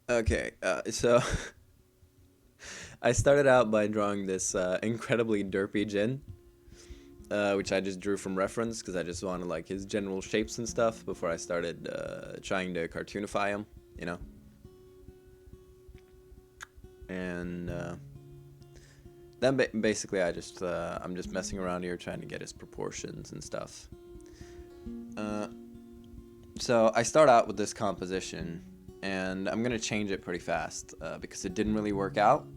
Okay, so I started out by drawing this incredibly derpy Jin, which I just drew from reference because I just wanted like his general shapes and stuff before I started trying to cartoonify him, you know. And then basically I'm just messing around here trying to get his proportions and stuff. Uh, so I start out with this composition, and I'm gonna change it pretty fast because it didn't really work out.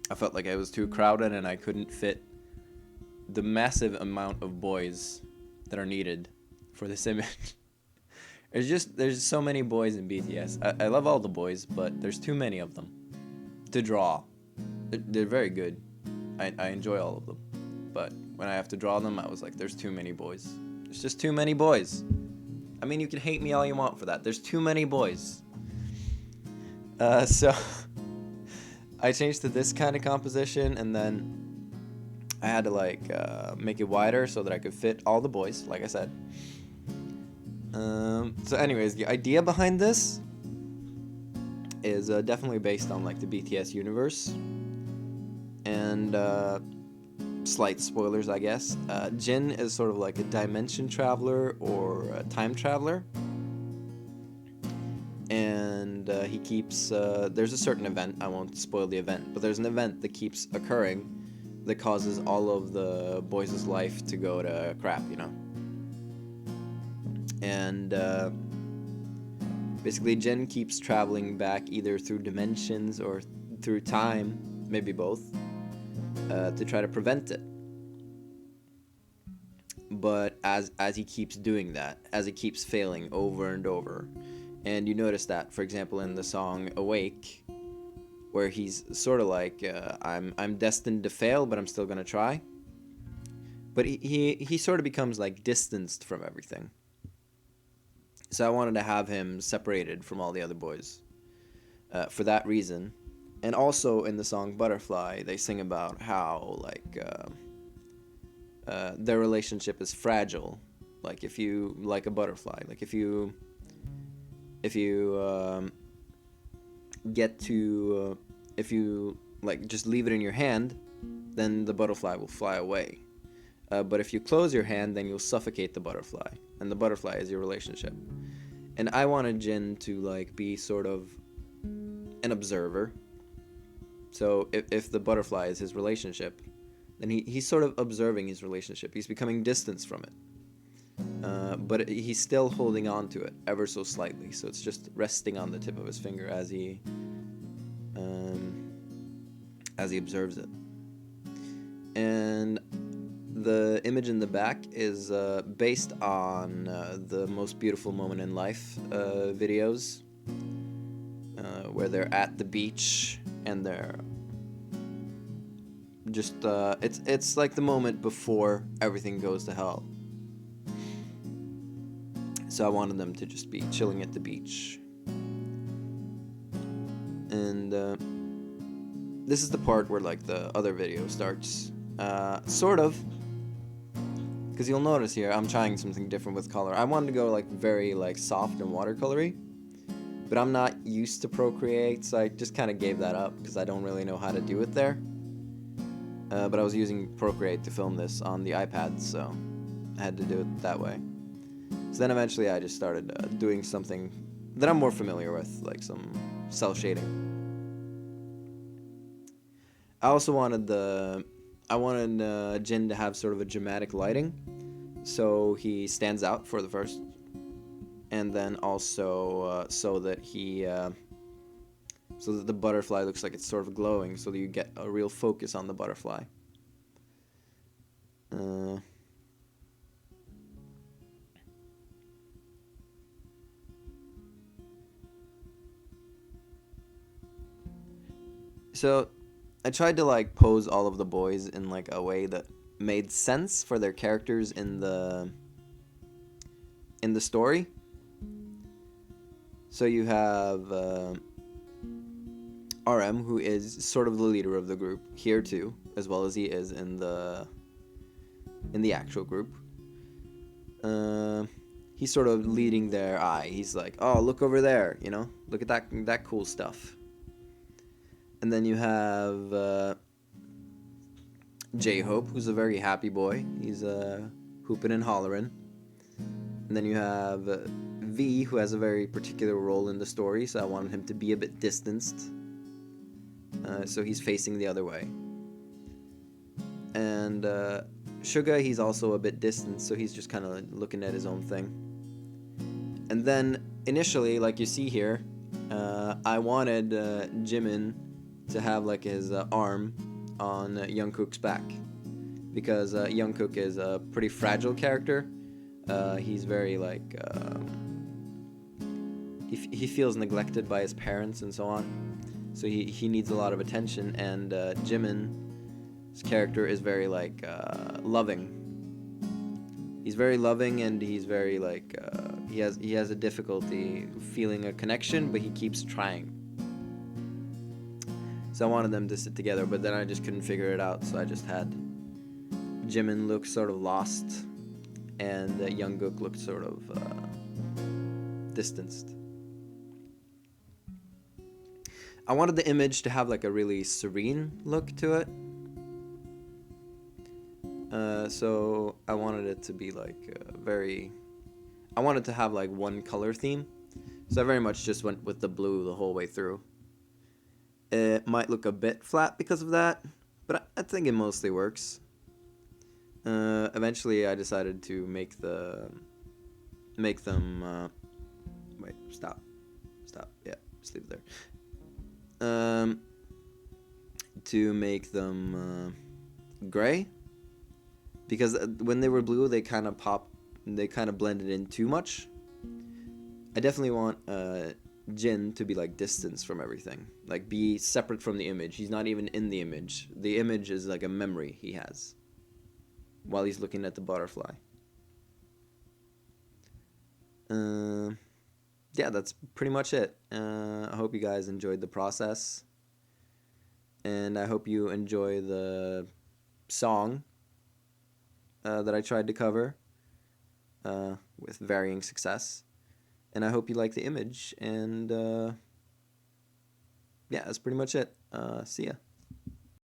I felt like it was too crowded and I couldn't fit the massive amount of boys that are needed for this image. There's so many boys in BTS. I love all the boys, but there's too many of them to draw. They're very good. I enjoy all of them, but when I have to draw them, I was like, there's too many boys. There's just too many boys. I mean, you can hate me all you want for that. There's too many boys. So I changed to this kind of composition, and then I had to like make it wider so that I could fit all the boys, like I said. So anyways, the idea behind this is definitely based on like the BTS universe, and slight spoilers, I guess. Jin is sort of like a dimension traveler or a time traveler, and he keeps there's a certain event. I won't spoil the event, but there's an event that keeps occurring that causes all of the boys' life to go to crap, you know. And basically Jin keeps traveling back either through dimensions or through time, maybe both, to try to prevent it. But as he keeps doing that, as he keeps failing over and over, and you notice that, for example, in the song "Awake," where he's sort of like, I'm destined to fail, but I'm still gonna try. But he sort of becomes like distanced from everything. So I wanted to have him separated from all the other boys for that reason. And also in the song "Butterfly," they sing about how like their relationship is fragile. Like if you like a butterfly, like if you get to if you like just leave it in your hand, then the butterfly will fly away. But if you close your hand, then you'll suffocate the butterfly, and the butterfly is your relationship. And I wanted Jin to like be sort of an observer. So if the butterfly is his relationship, then he's sort of observing his relationship. He's becoming distanced from it. But he's still holding on to it ever so slightly. So it's just resting on the tip of his finger as he observes it. And the image in the back is based on the Most Beautiful Moment in Life videos, where they're at the beach and they're just it's like the moment before everything goes to hell. So I wanted them to just be chilling at the beach. And this is the part where like the other video starts. Sort of. Because you'll notice here, I'm trying something different with color. I wanted to go like very like soft and watercolory. But I'm not used to Procreate, so I just kind of gave that up because I don't really know how to do it there. But I was using Procreate to film this on the iPad, so I had to do it that way. So then eventually I just started doing something that I'm more familiar with, like some cell shading. I also wanted Jin to have sort of a dramatic lighting, so he stands out for the first, and then also so that the butterfly looks like it's sort of glowing, so that you get a real focus on the butterfly. So I tried to like pose all of the boys in like a way that made sense for their characters in the story. So you have RM, who is sort of the leader of the group here too, as well as he is in the actual group. he's sort of leading their eye. He's like, oh, look over there, you know, look at that cool stuff. And then you have J-Hope, who's a very happy boy. He's hooping and hollering. And then you have V, who has a very particular role in the story, so I wanted him to be a bit distanced. So he's facing the other way. And Suga, he's also a bit distant, so he's just kind of looking at his own thing. And then, initially, like you see here, I wanted Jimin to have like his arm on Jung-kook's back. Because Jung-kook is a pretty fragile character. He's very like... he feels neglected by his parents and so on. So he needs a lot of attention, and Jimin's character is very like loving. He's very loving, and he's very like he has a difficulty feeling a connection, but he keeps trying. So I wanted them to sit together, but then I just couldn't figure it out, so I just had Jimin look sort of lost, and Jungkook looked sort of distanced. I wanted the image to have like a really serene look to it. So I wanted it to be like I wanted to have like one color theme. So I very much just went with the blue the whole way through. It might look a bit flat because of that, but I think it mostly works. Eventually I decided to make them wait, stop, yeah, just leave it there. To make them gray, because when they were blue they kind of blended in too much. I definitely want Jin to be like distanced from everything, like be separate from the image. He's not even in the image. The image is like a memory he has while he's looking at the butterfly. Yeah, that's pretty much it. I hope you guys enjoyed the process, and I hope you enjoy the song that I tried to cover with varying success, and I hope you like the image, and yeah, that's pretty much it. See ya.